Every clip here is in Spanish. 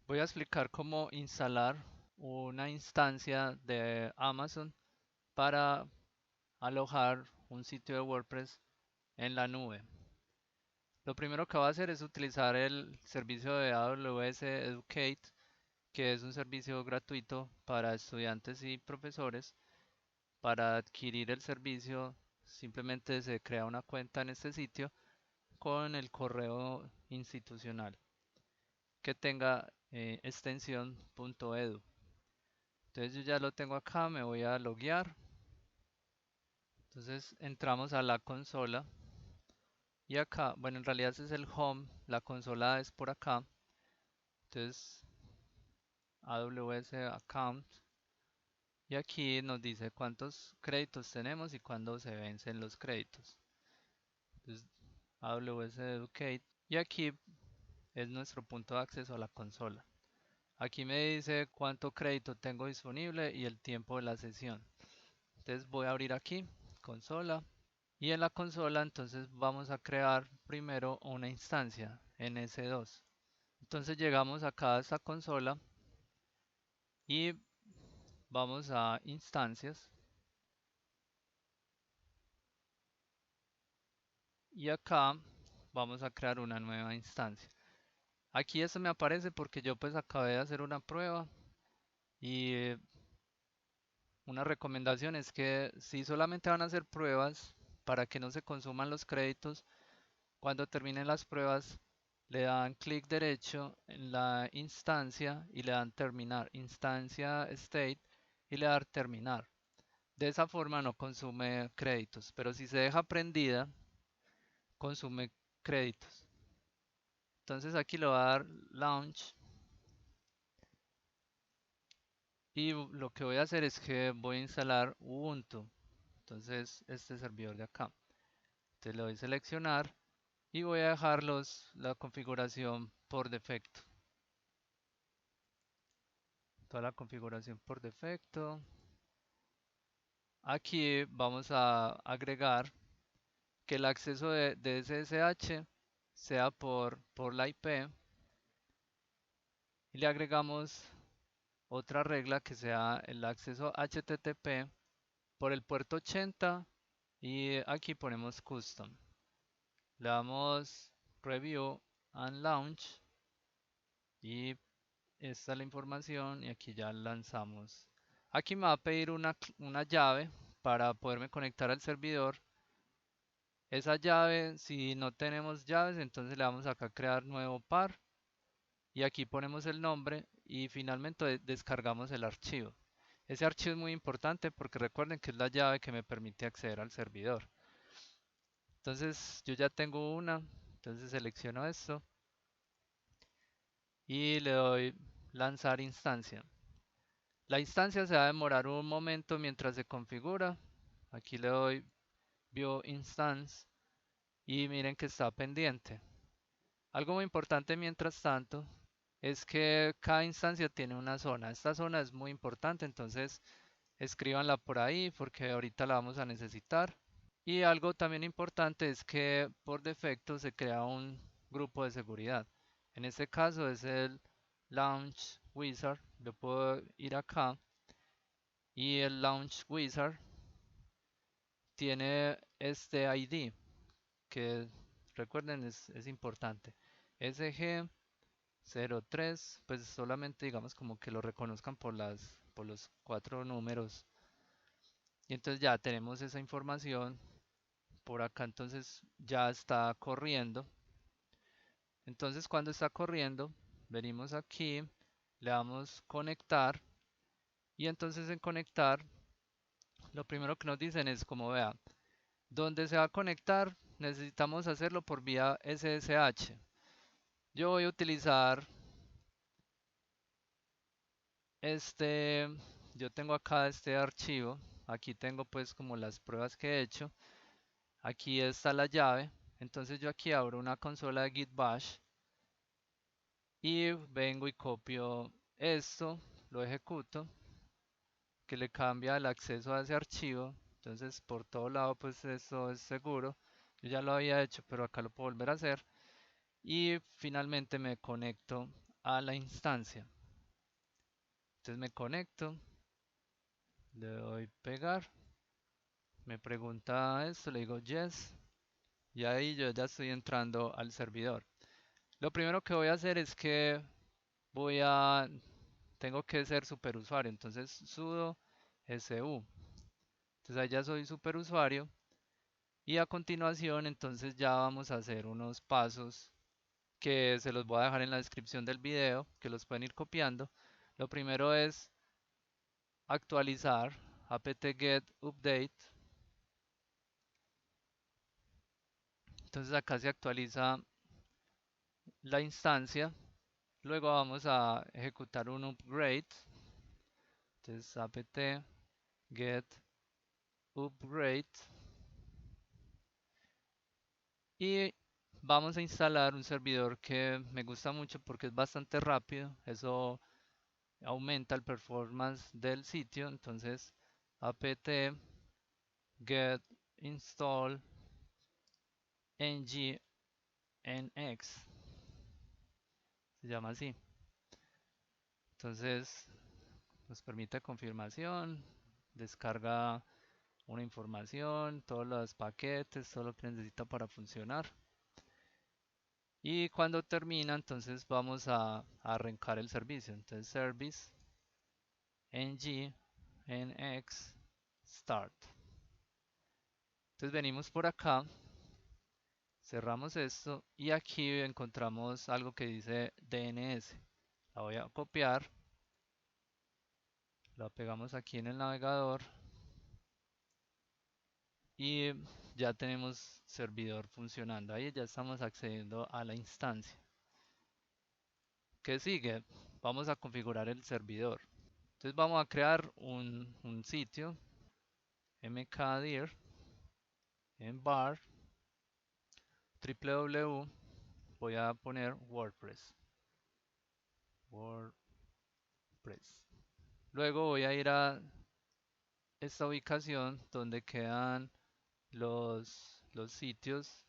Voy a explicar cómo instalar una instancia de Amazon para alojar un sitio de WordPress en la nube. Lo primero que voy a hacer es utilizar el servicio de AWS Educate, que es un servicio gratuito para estudiantes y profesores. Para adquirir el servicio, simplemente se crea una cuenta en este sitio con el correo institucional que tenga extensión .edu. Entonces yo ya lo tengo acá, me voy a loguear. Entonces entramos a la consola y acá, bueno, en realidad ese es el home, la consola es por acá. Entonces AWS account y aquí nos dice cuántos créditos tenemos y cuándo se vencen los créditos. Entonces AWS Educate y aquí es nuestro punto de acceso a la consola. Aquí me dice cuánto crédito tengo disponible y el tiempo de la sesión. Entonces voy a abrir aquí, consola. Y en la consola entonces vamos a crear primero una instancia en S2. Entonces llegamos acá a esta consola y vamos a instancias. Y acá vamos a crear una nueva instancia. Aquí esto me aparece porque yo pues acabé de hacer una prueba y una recomendación es que si solamente van a hacer pruebas para que no se consuman los créditos, cuando terminen las pruebas le dan clic derecho en la instancia y le dan terminar, instancia state y le dan terminar. De esa forma no consume créditos, pero si se deja prendida, consume créditos. Entonces aquí le voy a dar launch y lo que voy a hacer es que voy a instalar Ubuntu. Entonces este servidor de acá. Entonces le doy seleccionar y voy a dejar la configuración por defecto. Toda la configuración por defecto. Aquí vamos a agregar que el acceso de SSH sea por la IP y le agregamos otra regla que sea el acceso HTTP por el puerto 80 y aquí ponemos custom. Le damos review and launch y esta es la información y aquí ya lanzamos. Aquí me va a pedir una llave para poderme conectar al servidor. Esa llave, si no tenemos llaves, entonces le damos acá a crear nuevo par y aquí ponemos el nombre y finalmente descargamos el archivo. Ese archivo es muy importante porque recuerden que es la llave que me permite acceder al servidor. Entonces yo ya tengo una, entonces selecciono esto y le doy lanzar instancia. La instancia se va a demorar un momento mientras se configura. Aquí le doy View Instance y miren que está pendiente. Algo muy importante mientras tanto es que cada instancia tiene una zona. Esta zona es muy importante, entonces escríbanla por ahí porque ahorita la vamos a necesitar. Y algo también importante es que por defecto se crea un grupo de seguridad. En este caso es el Launch Wizard. Yo puedo ir acá y el Launch Wizard tiene este ID que recuerden es importante. SG03, pues solamente digamos como que lo reconozcan por los cuatro números. Y entonces ya tenemos esa información. Por acá entonces ya está corriendo. Entonces cuando está corriendo, venimos aquí, le damos conectar y entonces en conectar lo primero que nos dicen es como vea, donde se va a conectar necesitamos hacerlo por vía SSH. Yo voy a utilizar este, yo tengo acá este archivo, aquí tengo pues como las pruebas que he hecho, aquí está la llave, entonces yo aquí abro una consola de Git Bash y vengo y copio esto, lo ejecuto, que le cambia el acceso a ese archivo, entonces por todo lado pues esto es seguro, yo ya lo había hecho pero acá lo puedo volver a hacer y finalmente me conecto a la instancia. Entonces me conecto, le doy pegar, me pregunta esto, le digo yes, y ahí yo ya estoy entrando al servidor. Lo primero que voy a hacer es que tengo que ser superusuario, entonces sudo su. Entonces ahí ya soy superusuario y a continuación entonces ya vamos a hacer unos pasos que se los voy a dejar en la descripción del video, que los pueden ir copiando. Lo primero es actualizar apt-get update. Entonces acá se actualiza la instancia. Luego vamos a ejecutar un upgrade. Entonces apt-get upgrade. Y vamos a instalar un servidor que me gusta mucho porque es bastante rápido. Eso aumenta el performance del sitio. Entonces apt-get install nginx se llama así. Entonces nos permite confirmación, descarga una información, todos los paquetes, todo lo que necesita para funcionar. Y cuando termina, entonces vamos a arrancar el servicio. Entonces service nginx start. Entonces venimos por acá, cerramos esto y aquí encontramos algo que dice DNS. La voy a copiar, la pegamos aquí en el navegador y ya tenemos servidor funcionando. Ahí ya estamos accediendo a la instancia. ¿Qué sigue? Vamos a configurar el servidor. Entonces vamos a crear un sitio mkdir en var www. Voy a poner WordPress. WordPress. Luego voy a ir a esta ubicación donde quedan los sitios.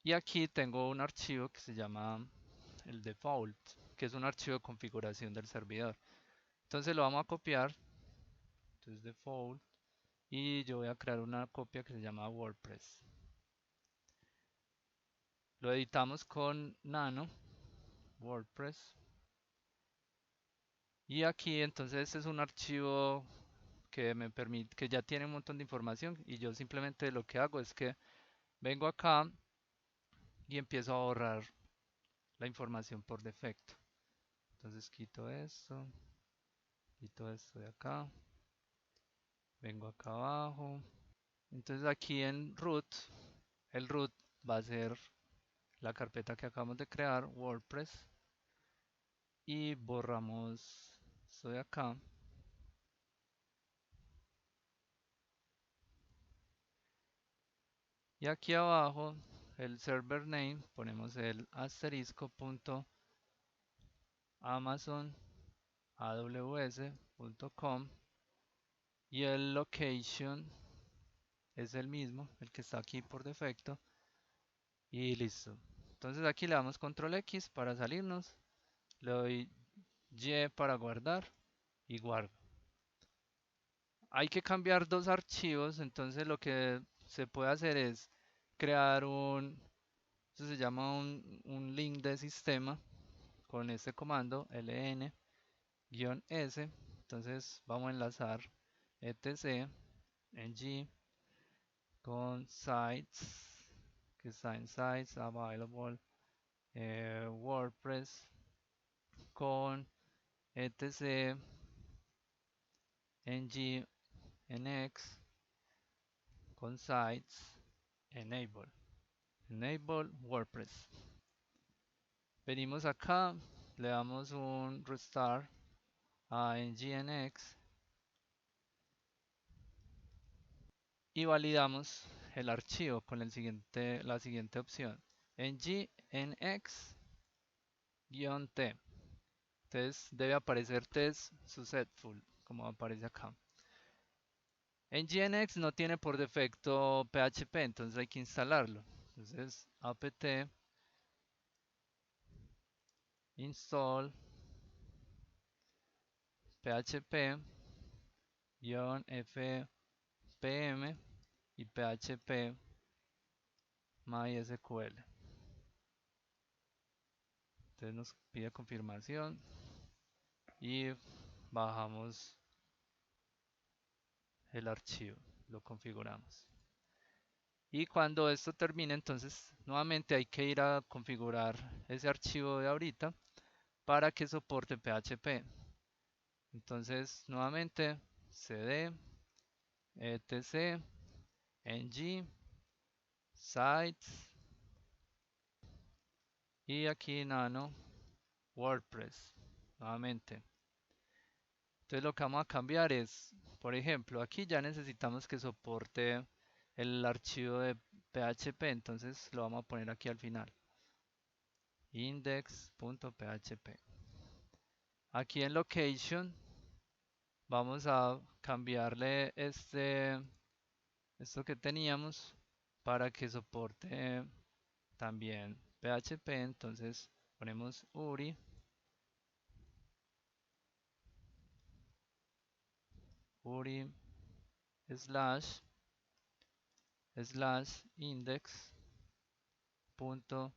Y aquí tengo un archivo que se llama el default, que es un archivo de configuración del servidor. Entonces lo vamos a copiar. Entonces default. Y yo voy a crear una copia que se llama WordPress. Lo editamos con nano, WordPress. Y aquí entonces este es un archivo que me permite, que ya tiene un montón de información y yo simplemente lo que hago es que vengo acá y empiezo a borrar la información por defecto. Entonces quito esto de acá, vengo acá abajo. Entonces aquí en root, el root va a ser la carpeta que acabamos de crear, WordPress, y borramos esto de acá. Y aquí abajo, el server name, ponemos el asterisco punto amazon aws.com y el location es el mismo, el que está aquí por defecto y listo. Entonces aquí le damos control X para salirnos, le doy Y para guardar y guardo. Hay que cambiar dos archivos, entonces lo que se puede hacer es crear eso se llama un link de sistema con este comando ln-s. Entonces vamos a enlazar etc ng con sites que está en sites available WordPress con etc nginx con sites enable WordPress. Venimos acá, le damos un restart a nginx y validamos el archivo con la siguiente opción nginx-t. Entonces debe aparecer test successful como aparece acá. Nginx no tiene por defecto PHP, entonces hay que instalarlo. Entonces apt install php-fpm y php MySQL. Entonces nos pide confirmación y bajamos el archivo, lo configuramos. Y cuando esto termine, entonces nuevamente hay que ir a configurar ese archivo de ahorita para que soporte PHP. Entonces nuevamente cd etc ng sites y aquí nano WordPress nuevamente. Entonces lo que vamos a cambiar es, por ejemplo, aquí ya necesitamos que soporte el archivo de PHP, entonces lo vamos a poner aquí al final. Index.php. Aquí en location vamos a cambiarle esto que teníamos para que soporte también PHP, entonces ponemos uri slash index punto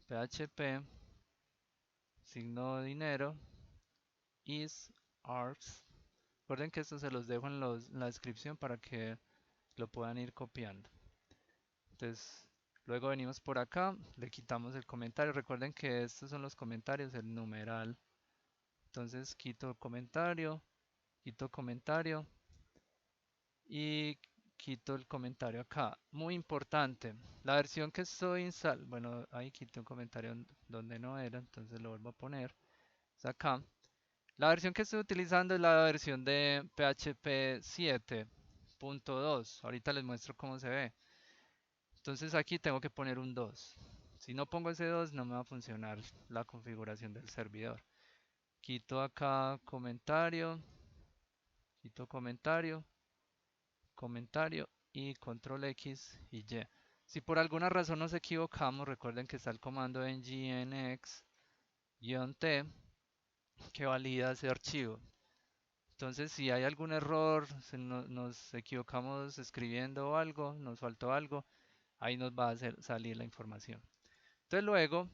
php signo de dinero is args. Recuerden que esto se los dejo en la descripción para que lo puedan ir copiando. Entonces, luego venimos por acá, le quitamos el comentario. Recuerden que estos son los comentarios, el numeral. Entonces, quito comentario y quito el comentario acá. Muy importante, la versión que estoy instalando, bueno, ahí quité un comentario donde no era, entonces lo vuelvo a poner. Es acá. La versión que estoy utilizando es la versión de PHP 7.2. Ahorita les muestro cómo se ve. Entonces aquí tengo que poner un 2. Si no pongo ese 2 no me va a funcionar la configuración del servidor. Quito acá comentario, quito comentario, comentario y control X y Y. Si por alguna razón nos equivocamos, recuerden que está el comando nginx-t que valida ese archivo. Entonces, si hay algún error, nos equivocamos escribiendo algo, nos faltó algo, ahí nos va a salir la información. Entonces luego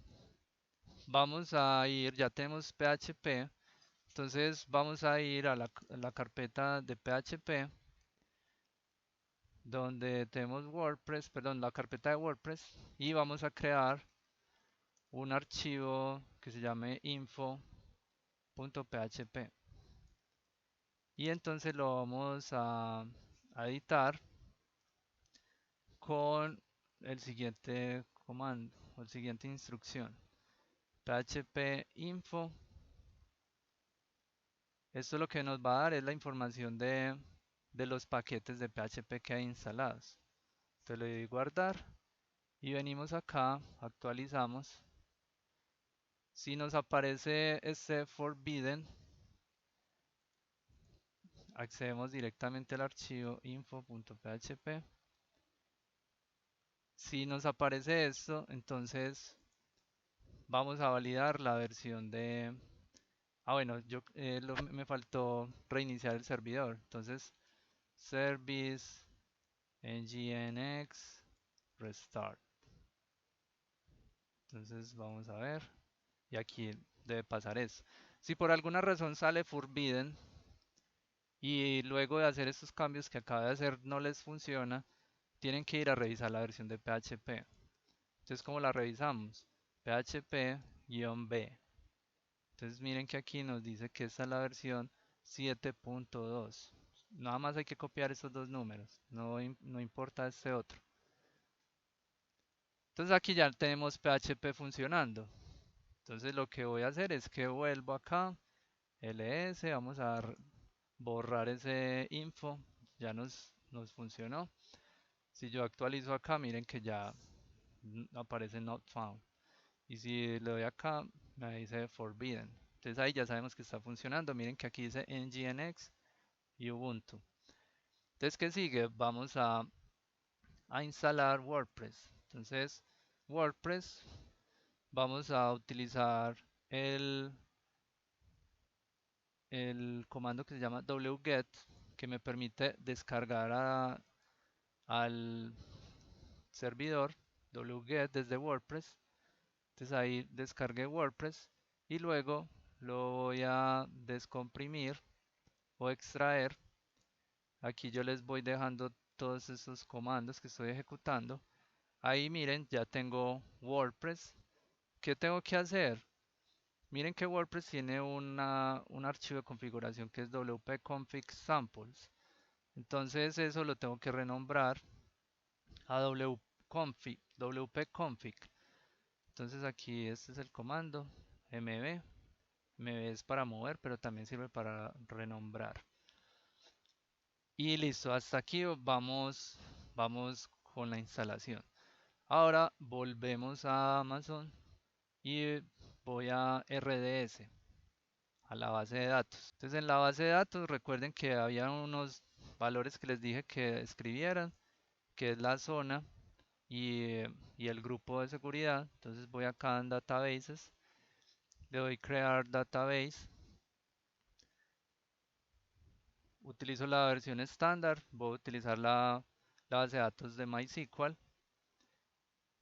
vamos a ir, ya tenemos PHP, entonces vamos a ir a la carpeta de PHP donde tenemos WordPress, perdón, la carpeta de WordPress y vamos a crear un archivo que se llame info.php y entonces lo vamos a editar con el siguiente comando o la siguiente instrucción php info. Esto lo que nos va a dar es la información de los paquetes de PHP que hay instalados. Entonces le doy guardar y venimos acá, actualizamos. Si nos aparece este forbidden, accedemos directamente al archivo info.php. Si nos aparece esto, entonces vamos a validar la versión de... Ah, bueno, me faltó reiniciar el servidor. Entonces, service nginx restart. Entonces, vamos a ver. Y aquí debe pasar eso. Si por alguna razón sale forbidden y luego de hacer estos cambios que acaba de hacer no les funciona, tienen que ir a revisar la versión de PHP. Entonces, ¿cómo la revisamos? PHP-B. Entonces, miren que aquí nos dice que esta es la versión 7.2. Nada más hay que copiar estos dos números, no importa este otro. Entonces aquí ya tenemos PHP funcionando. Entonces lo que voy a hacer es que vuelvo acá, ls, vamos a borrar ese info, ya nos funcionó. Si yo actualizo acá, miren que ya aparece not found. Y si le doy acá, me dice forbidden. Entonces ahí ya sabemos que está funcionando. Miren que aquí dice nginx y Ubuntu. Entonces, ¿qué sigue? Vamos a instalar WordPress. Entonces, WordPress, vamos a utilizar el, el comando que se llama wget, que me permite descargar al servidor wget desde WordPress. Entonces ahí descargué WordPress y luego lo voy a descomprimir o extraer. Aquí yo les voy dejando todos esos comandos que estoy ejecutando. Ahí miren, ya tengo WordPress. ¿Qué tengo que hacer? Miren que WordPress tiene un archivo de configuración que es wp-config samples. Entonces eso lo tengo que renombrar a wp-config. Entonces aquí este es el comando mv. MV es para mover, pero también sirve para renombrar. Y listo, hasta aquí vamos con la instalación. Ahora volvemos a Amazon y voy a RDS, a la base de datos. Entonces en la base de datos recuerden que había unos valores que les dije que escribieran, que es la zona y el grupo de seguridad. Entonces voy acá en Databases, le doy Crear Database. Utilizo la versión estándar, voy a utilizar la base de datos de MySQL.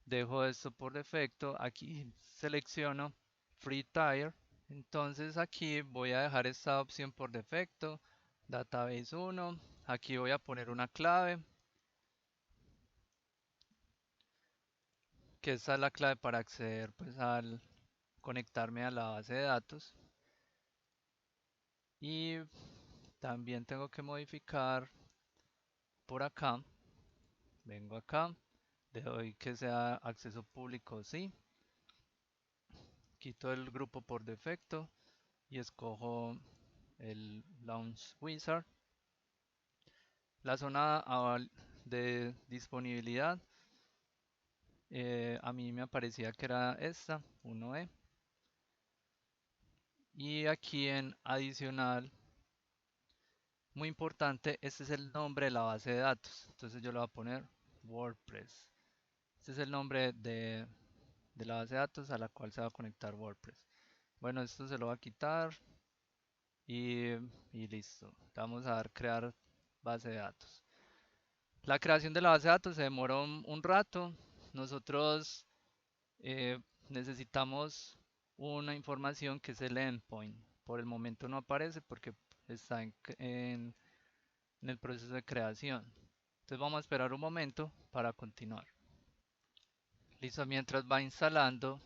Dejo esto por defecto, aquí selecciono Free Tier. Entonces aquí voy a dejar esta opción por defecto, Database 1. Aquí voy a poner una clave, que esta es la clave para acceder pues al conectarme a la base de datos. Y también tengo que modificar por acá, vengo acá, le doy que sea acceso público, sí. Quito el grupo por defecto y escojo el Launch Wizard. La zona de disponibilidad, a mí me aparecía que era esta, 1E. Y aquí en adicional, muy importante, este es el nombre de la base de datos. Entonces yo le voy a poner WordPress. Este es el nombre de la base de datos a la cual se va a conectar WordPress. Bueno, esto se lo va a quitar y, y listo. Vamos a dar crear base de datos. La creación de la base de datos se demora un rato. Nosotros necesitamos una información que es el endpoint. Por el momento no aparece porque está en el proceso de creación. Entonces vamos a esperar un momento para continuar. Listo, mientras va instalando,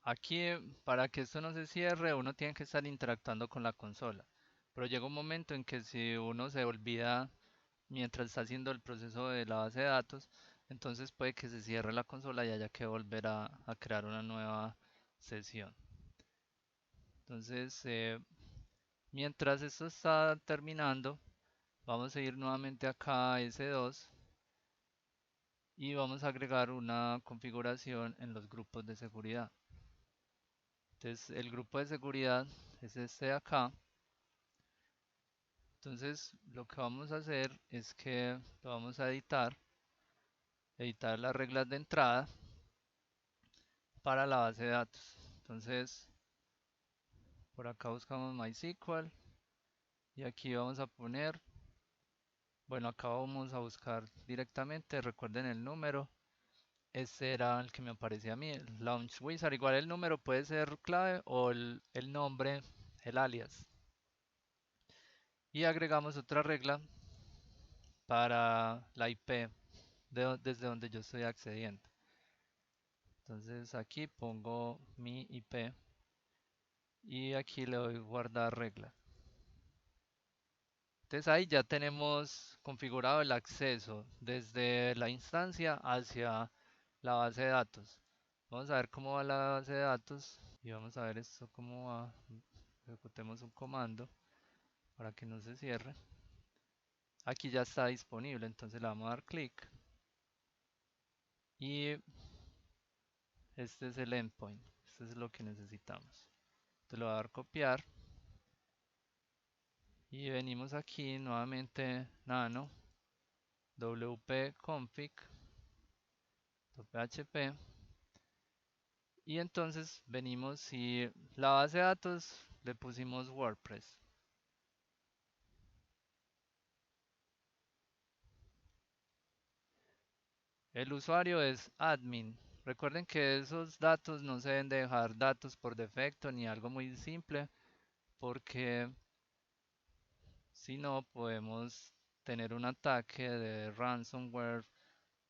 aquí para que esto no se cierre, uno tiene que estar interactuando con la consola. Pero llega un momento en que si uno se olvida mientras está haciendo el proceso de la base de datos, entonces puede que se cierre la consola y haya que volver a crear una nueva sesión. Entonces, mientras esto está terminando, vamos a ir nuevamente acá a S2 y vamos a agregar una configuración en los grupos de seguridad. Entonces, el grupo de seguridad es este de acá. Entonces, lo que vamos a hacer es que lo vamos a editar las reglas de entrada para la base de datos. Entonces, por acá buscamos MySQL y aquí vamos a poner, bueno, acá vamos a buscar directamente, recuerden el número. Este era el que me aparecía a mí, el Launch Wizard. Igual el número puede ser clave o el nombre, el alias. Y agregamos otra regla para la IP desde donde yo estoy accediendo. Entonces aquí pongo mi IP y aquí le doy guardar regla. Entonces ahí ya tenemos configurado el acceso desde la instancia hacia la base de datos. Vamos a ver cómo va la base de datos y vamos a ver esto cómo va. Ejecutemos un comando para que no se cierre. Aquí ya está disponible, entonces le vamos a dar clic y este es el endpoint. Este es lo que necesitamos. Entonces le voy a dar copiar y venimos aquí nuevamente nano wp-config php Y entonces venimos y la base de datos le pusimos WordPress. El usuario es admin. Recuerden que esos datos no se deben dejar datos por defecto ni algo muy simple, porque si no podemos tener un ataque de ransomware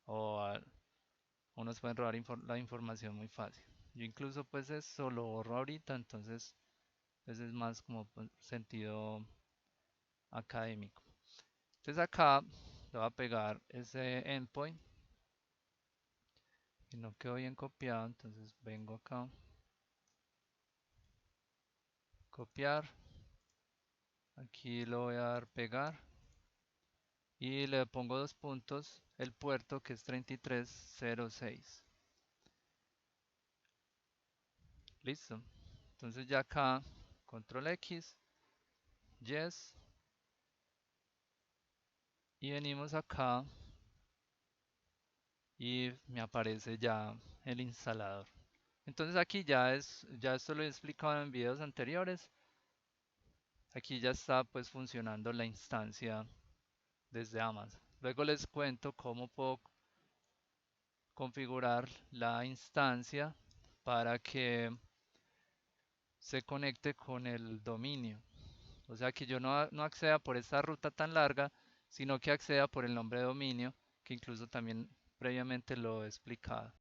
o, o nos pueden robar la información muy fácil. Yo incluso pues eso lo borro ahorita, entonces ese es más como sentido académico. Entonces acá le voy a pegar ese endpoint y no quedó bien copiado, entonces vengo acá, copiar, aquí lo voy a dar pegar y le pongo dos puntos, el puerto que es 3306. Listo. Entonces ya acá, control X, yes, y venimos acá y me aparece ya el instalador. Entonces aquí ya esto lo he explicado en videos anteriores. Aquí ya está pues funcionando la instancia desde Amazon. Luego les cuento cómo puedo configurar la instancia para que se conecte con el dominio. O sea que yo no acceda por esta ruta tan larga, sino que acceda por el nombre de dominio, que incluso también previamente lo he explicado.